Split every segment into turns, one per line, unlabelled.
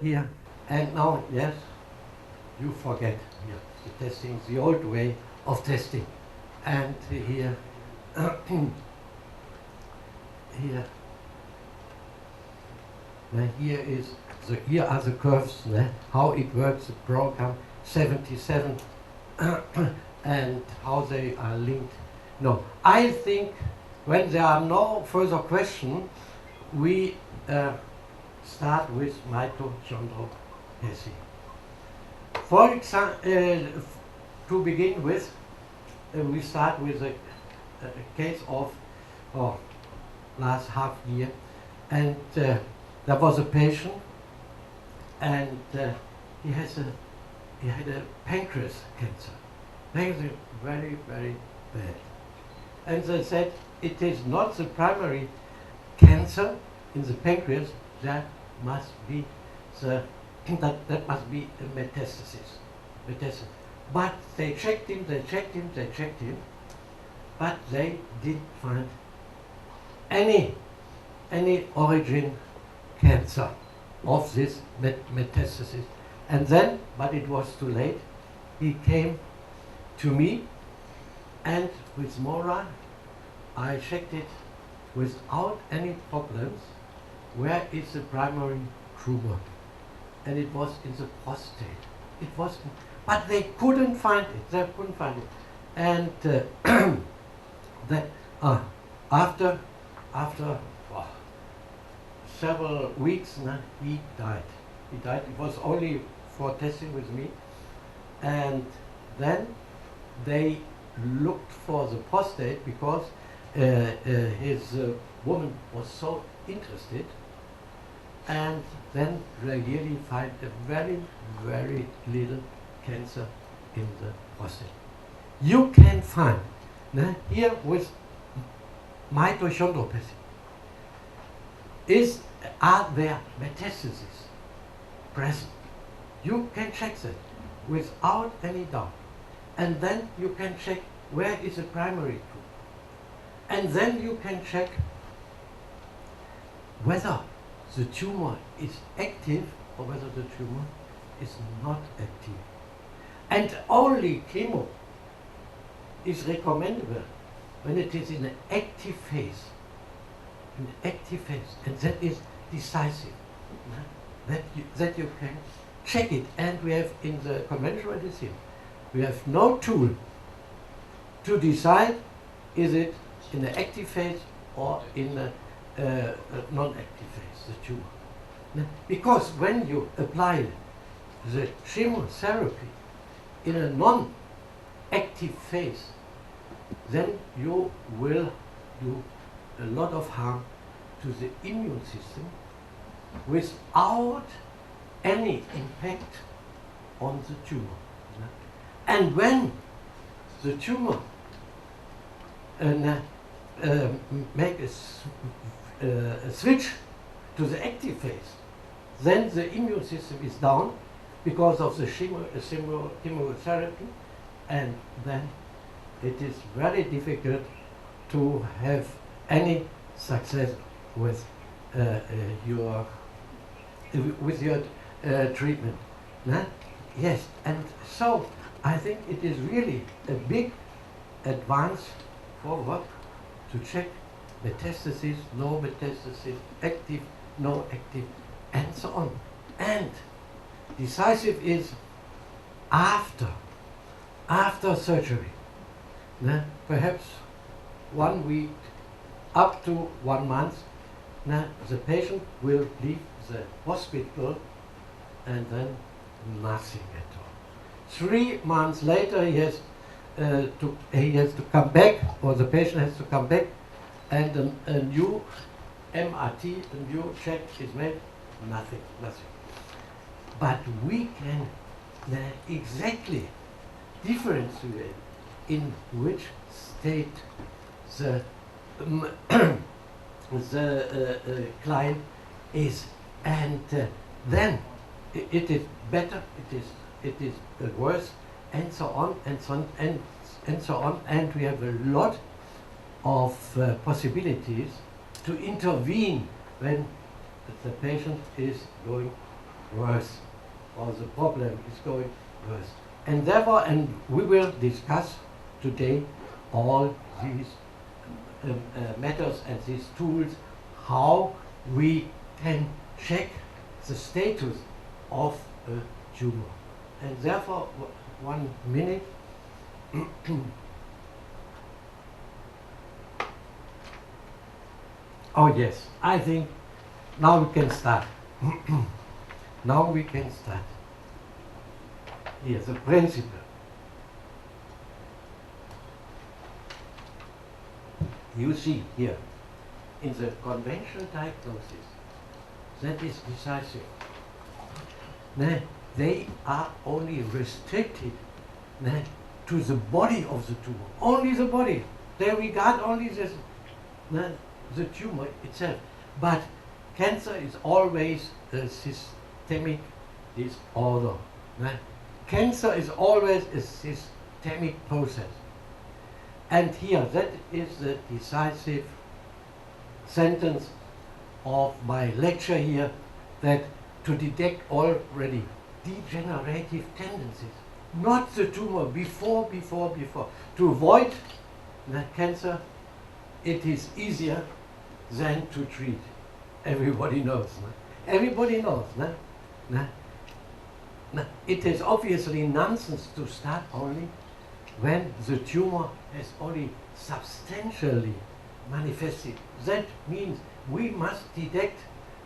here. And now, yes, you forget here. The testing is the old way of testing. And here, here, now here are the curves, how it works, the program 77, and how they are linked. No, I think when there are no further questions, we start with mitochondrial. For example, to begin with, we start with a case of last half year, and there was a patient, and he had a pancreas cancer. Pancreas very, very bad. And they said it is not the primary cancer in the pancreas. That must be that must be a metastasis. But they checked him, but they didn't find any origin cancer of this metastasis. And then, but it was too late, he came to me, and with MORA, I checked it without any problems. Where is the primary tumor? And it was in the prostate. It was, but they couldn't find it. And after several weeks, he died. It was only for testing with me. And then they looked for the prostate because his woman was so interested. And then they really find a very, very little cancer in the prostate. You can find here with mitochondrial are there metastases present? You can check that without any doubt. And then you can check where is the primary tumor. And then you can check whether the tumor is active or whether the tumor is not active. And only chemo is recommendable when it is in an active phase. And that is decisive. That you can check it. And we have in the conventional medicine, we have no tool to decide is it in the active phase or in the non-active phase, the tumor. Because when you apply the chemotherapy in a non-active phase, then you will do a lot of harm to the immune system without any impact on the tumor. And when the tumor make a switch to the active phase, then the immune system is down because of the chemotherapy, and then it is very difficult to have any success with your treatment. Yes, and so I think it is really a big advance forward to check metastasis, no metastasis, active, no active, and so on. And decisive is after surgery. Perhaps 1 week up to 1 month, the patient will leave the hospital and then nothing at all. 3 months later, he has to come back, or the patient has to come back, and a new MRT, a new check is made. Nothing. But we can exactly differentiate in which state the client is, and then it is better, it is worse, and so on, and so on, and we have a lot of possibilities to intervene when the patient is going worse, or the problem is going worse. And therefore, and we will discuss today all these methods and these tools, how we can check the status of a tumor. And therefore, 1 minute. Oh yes, I think now we can start. Now we can start. Here's the principle. You see here, in the conventional diagnosis, that is decisive. They are only restricted to the body of the tumor, only the body. They regard only this, the tumor itself. But cancer is always a systemic disorder. Cancer is always a systemic process. And here, that is the decisive sentence of my lecture here, that to detect already degenerative tendencies, not the tumor, before. To avoid cancer, it is easier than to treat. Everybody knows. Everybody knows. It is obviously nonsense to start only when the tumor has only substantially manifested. That means we must detect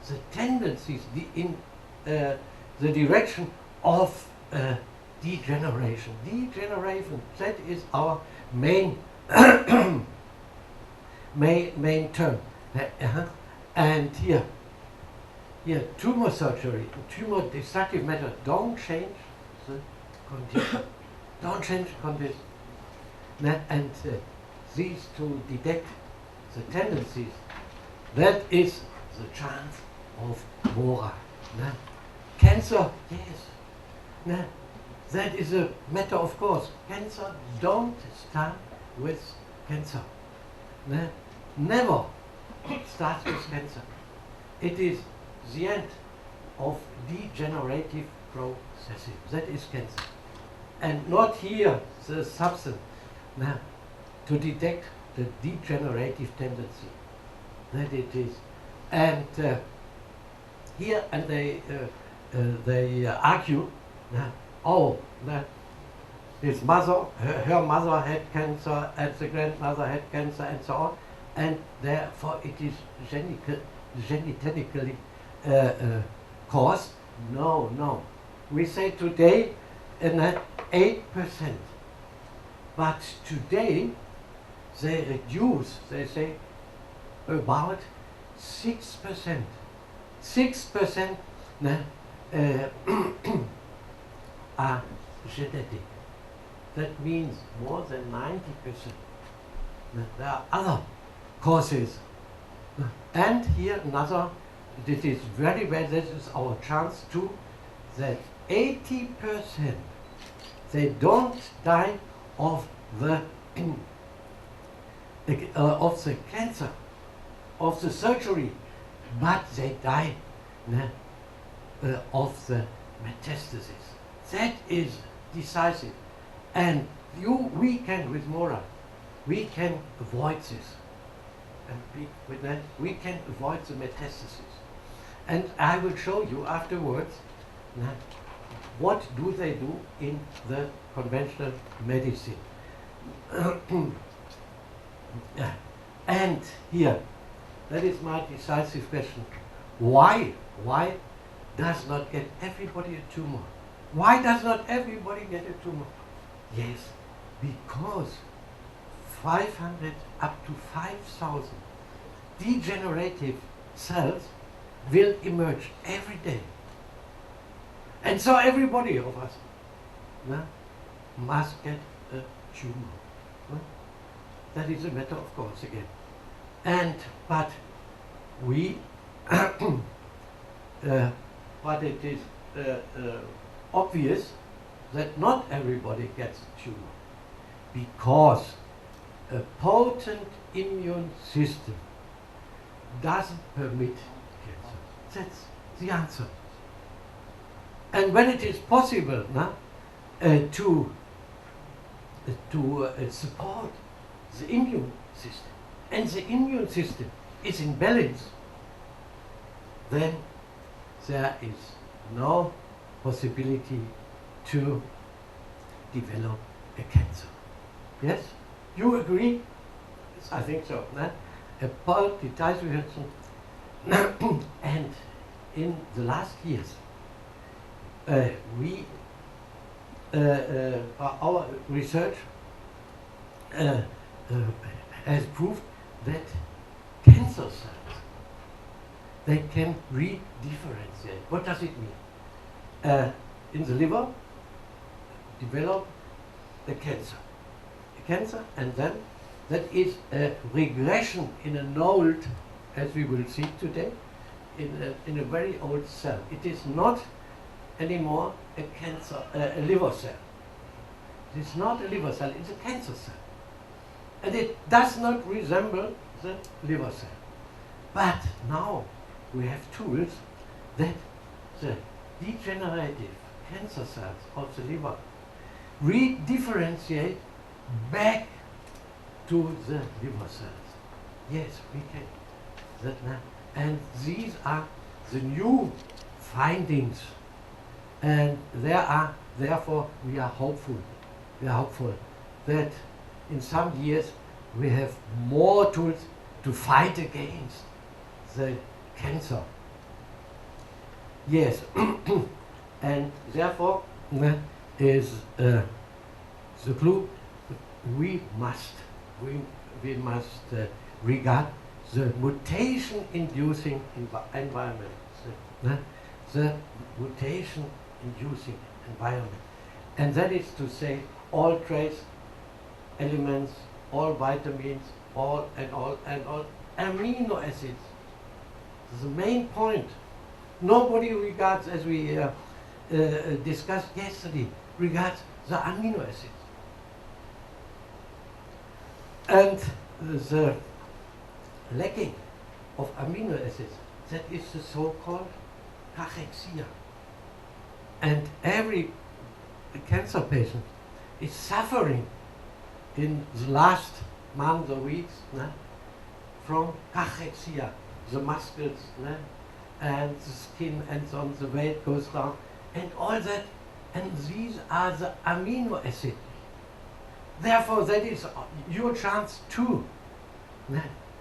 the tendencies in the direction of degeneration. Degeneration, that is our main main term. And here, tumor surgery, tumor destructive method don't change the condition. Don't change condition. And these to detect the tendencies, that is the chance of Mora. Cancer, yes. That is a matter of course. Cancer don't start with cancer. Never starts with cancer. It is the end of degenerative processes. That is cancer. And not here the substance to detect the degenerative tendency. That it is. And here, and they argue, that his mother, her mother had cancer, and the grandmother had cancer, and so on, and therefore it is genetically caused. No. We say today 8%, but today they reduce. They say about 6%. 6% are genetic. That means more than 90%. There are other causes. And here another, this is very well, this is our chance too, that 80% they don't die of the cancer, of the surgery, but they die of the metastasis. That is decisive. And we can, with Mora, we can avoid this. And with that, we can avoid the metastasis. And I will show you afterwards what do they do in the conventional medicine. And here, that is my decisive question. Why does not get everybody a tumor? Why does not everybody get a tumor? Yes, because 500 up to 5,000 degenerative cells will emerge every day. And so everybody of us must get a tumor. That is a matter of course again. But we, but it is obvious that not everybody gets a tumor, because a potent immune system doesn't permit cancer. That's the answer. And when it is possible to support the immune system, and the immune system is in balance, then there is no possibility to develop a cancer. Yes? You agree? Yes, I think so. About the Pathology-粒線 and in the last years, our research has proved that cancer cells, they can redifferentiate. What does it mean? In the liver, develop a cancer, and then that is a regression in an old, as we will see today, in a very old cell. It is not anymore a cancer, a liver cell. It is not a liver cell, it's a cancer cell. And it does not resemble the liver cell. But now we have tools that the degenerative cancer cells of the liver redifferentiate back to the liver cells. Yes, we can. And these are the new findings. And therefore we are hopeful. We are hopeful that in some years we have more tools to fight against the cancer. Yes, and therefore is the clue. We must regard the mutation-inducing environment. The mutation-inducing environment, and that is to say, all trace elements, all vitamins, all amino acids. The main point. Nobody regards, as we discussed yesterday, regards the amino acids. And the lacking of amino acids, that is the so-called cachexia. And every cancer patient is suffering in the last months or weeks from cachexia, the muscles and the skin and so on, the weight goes down, and all that, and these are the amino acids. Therefore, that is your chance to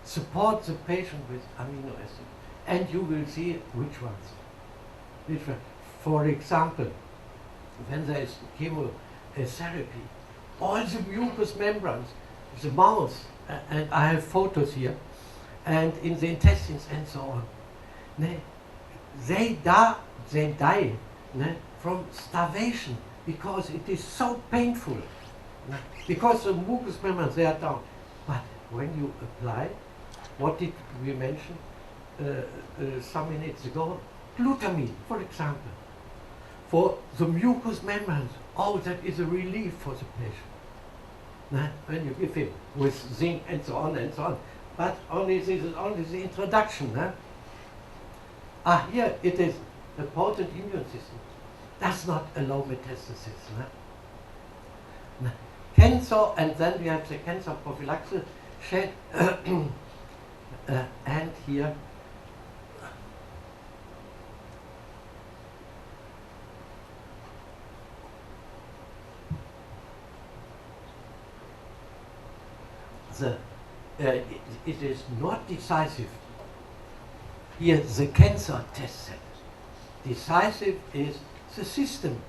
support the patient with amino acids, and you will see which ones. Which one. For example, when there is chemotherapy, all the mucous membranes, the mouth, and I have photos here, and in the intestines and so on, they die from starvation because it is so painful. Because the mucous membranes, they are down. But when you apply, what did we mention some minutes ago? Glutamine, for example. For the mucous membranes, that is a relief for the patient. When you give him with zinc and so on and so on. But this is only the introduction. Here it is a potent immune system. Does not allow metastasis. Cancer, and then we have the cancer prophylaxis, and here it is not decisive. Here the cancer test set. Decisive is the system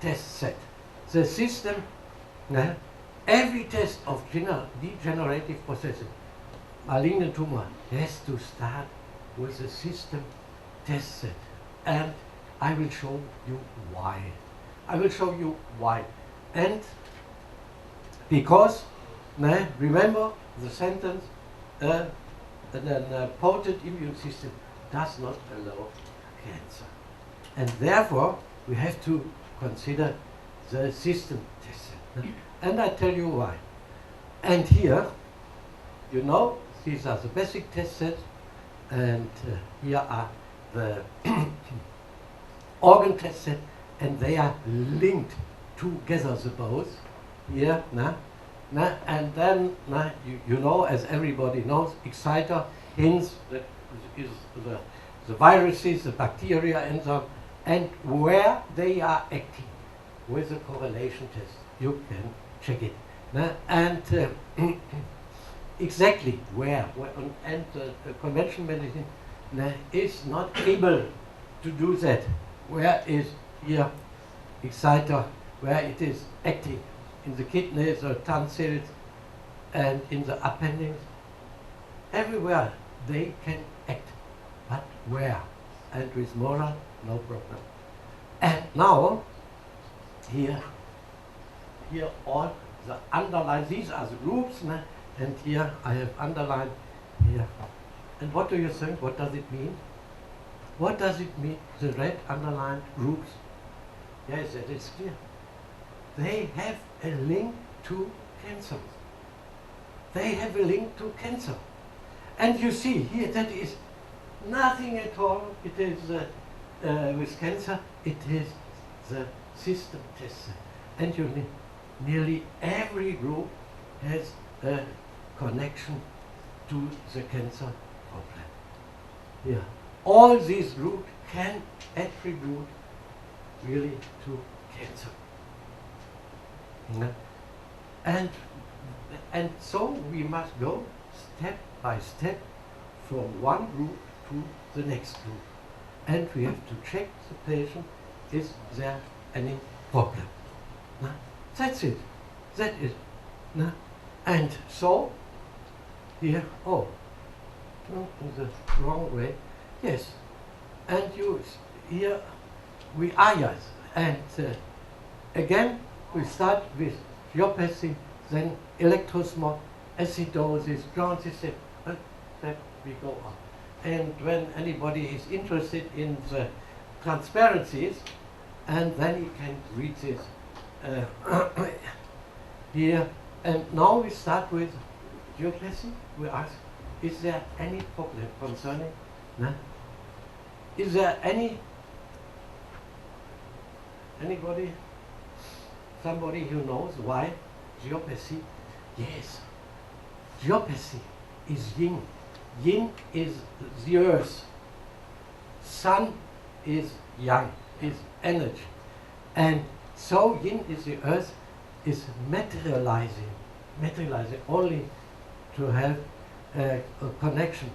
test set. The system, every test of degenerative processes, malignant tumor, has to start with a system test set. And I will show you why. And because, remember the sentence, a potent immune system does not allow cancer. And therefore, we have to consider the system test set. And I tell you why. And here, these are the basic test sets, and here are the organ tested, and they are linked together, the both here, and then you know, as everybody knows, exciter hints that is the viruses, the bacteria, and so on, and where they are acting with a correlation test, you can check it, and exactly where and conventional medicine is not able to do that. Where is here exciter, where it is acting in the kidneys or tonsils and in the appendix, everywhere they can act, but where? And with moral, no problem. And now, here all the underlined, these are the groups, and here I have underlined here. And what do you think? What does it mean? What does it mean, the red underlined groups? Yes, that is clear. They have a link to cancer. They have a link to cancer. And you see here, that is nothing at all. It is with cancer, it is the system tested. And you nearly every group has a connection to the cancer problem. Yeah. All these groups can attribute really to cancer. And so we must go step by step from one group to the next group. And we have to check the patient, is there any problem? That's it. That is. And so, here, no, in the wrong way. Yes. And here we are, yes. And again, we start with geopathy, then electrosmog, acidosis, ground system, and then we go on. And when anybody is interested in the transparencies, and then you can read this here. And now we start with geopathy. We ask, is there any problem concerning? Is there anybody, somebody who knows why geopathy? Yes, geopathy is yin. Yin is the earth. Sun is yang, is energy. And so yin is the earth, is materializing only to have a connection.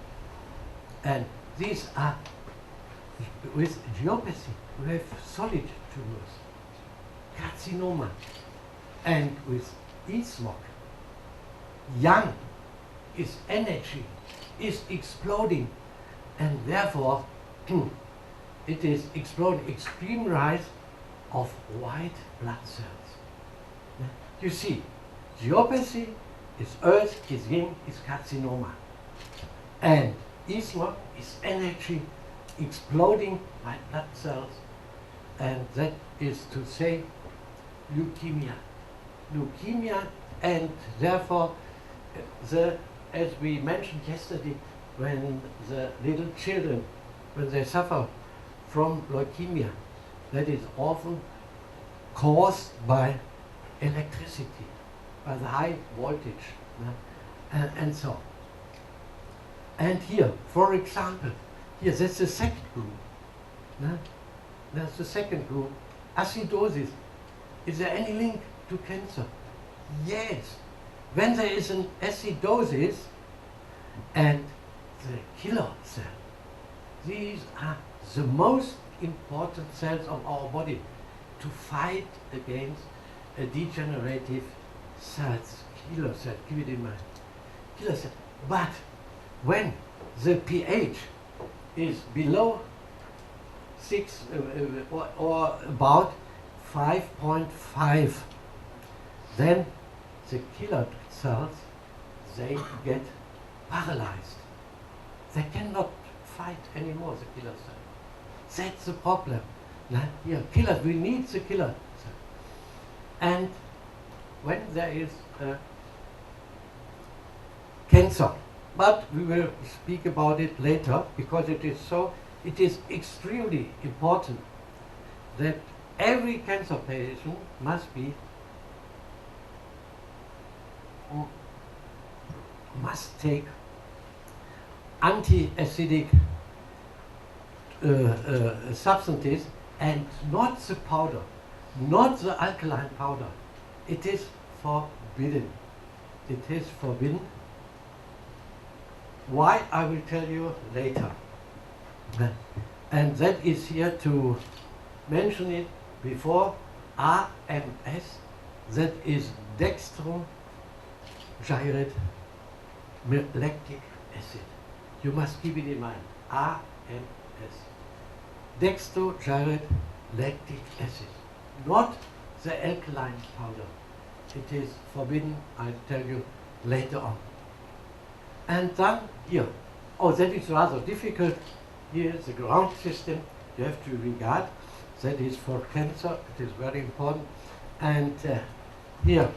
And these are, with geopathy, we have solid tumors, carcinoma, and with E-smog, yang is energy, is exploding, and therefore it is exploding, extreme rise of white blood cells. You see, geopathy is earth, is yin, is carcinoma, and E-smog is energy, exploding white blood cells, and that is to say leukemia. And therefore, as we mentioned yesterday, when the little children, when they suffer from leukemia, that is often caused by electricity, by the high voltage, and so on. And here, for example, here, that's the second group. That's the second group. Acidosis. Is there any link to cancer? Yes. When there is an acidosis and the killer cell, these are the most important cells of our body to fight against a degenerative cells, killer cell, keep it in mind, killer cell. But when the pH is below 6 or about 5.5, then the killer cells, they get paralyzed. They cannot fight anymore, the killer cells. That's the problem. Here, killers, we need the killer cell. And when there is cancer, but we will speak about it later because it is extremely important. that every cancer patient must take anti-acidic substances, and not the powder, not the alkaline powder. It is forbidden. It is forbidden. Why, I will tell you later. And that is here to mention it before. AMS, that is dextrogyroid lactic acid. You must keep it in mind. AMS. Dextrogyroid lactic acid, not the alkaline powder. It is forbidden, I'll tell you later on. And then here, that is rather difficult. Here is the ground system you have to regard. That is for cancer, it is very important. And here,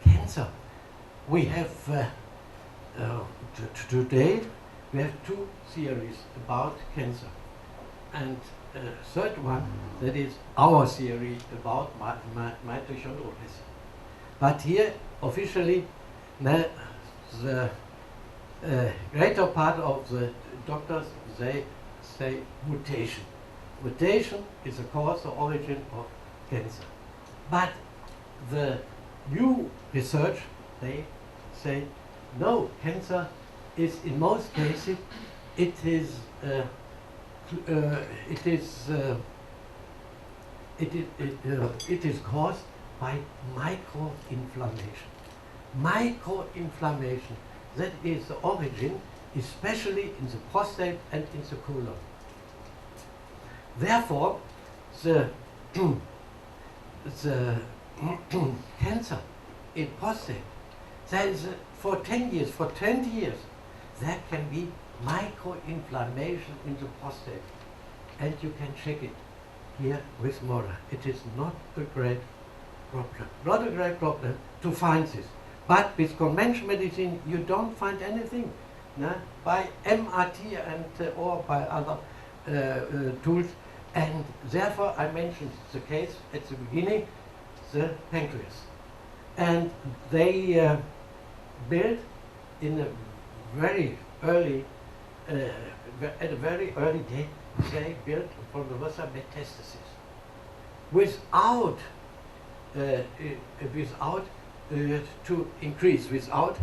cancer. We have, today, we have two theories about cancer. And third one, that is our theory about mitochondrial acid. But here, officially, the greater part of the doctors, they say mutation. Mutation is the cause or origin of cancer. But the new research, they say, no, cancer is in most cases, it is caused by microinflammation. Microinflammation, that is the origin, especially in the prostate and in the colon. Therefore, the cancer in prostate, there is for 10 years, for 20 years, there can be microinflammation in the prostate, and you can check it here with MORA. It is not a great problem. Not a great problem to find this. But with conventional medicine, you don't find anything. No? By MRT and or by other tools. And therefore, I mentioned the case at the beginning, the pancreas. And they built in a very early, at a very early day, they built from the vasa metastasis without to increase, without,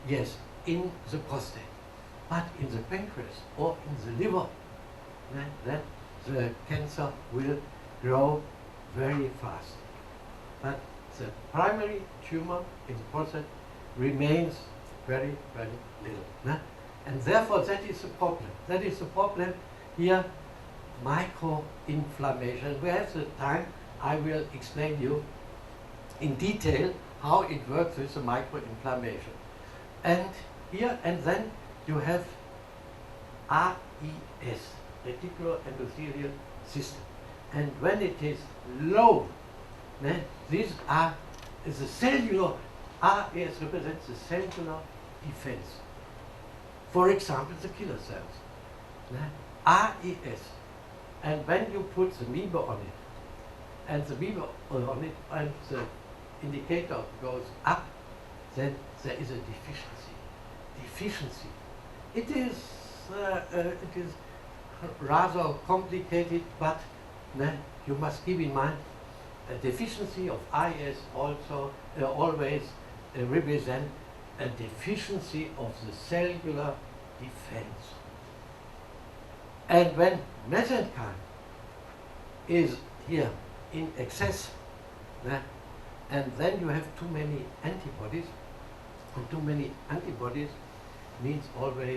yes, in the prostate, but in the pancreas or in the liver, then the cancer will grow very fast. But the primary tumor in the prostate remains very, very little. And therefore, that is the problem. That is the problem here, microinflammation. Whereas the time, I will explain you in detail how it works with the microinflammation. And here, and then you have RES, reticular endothelial system. And when it is low, these are the cellular, RES represents the cellular defense. For example, the killer cells. RES. And when you put the MEBA on it, and the MEBA on it, and the indicator goes up, then there is a deficiency. It is rather complicated, but you must keep in mind a deficiency of IS also always represent a deficiency of the cellular defense. And when mesenchyme is here in excess, and then you have too many antibodies, and too many antibodies means always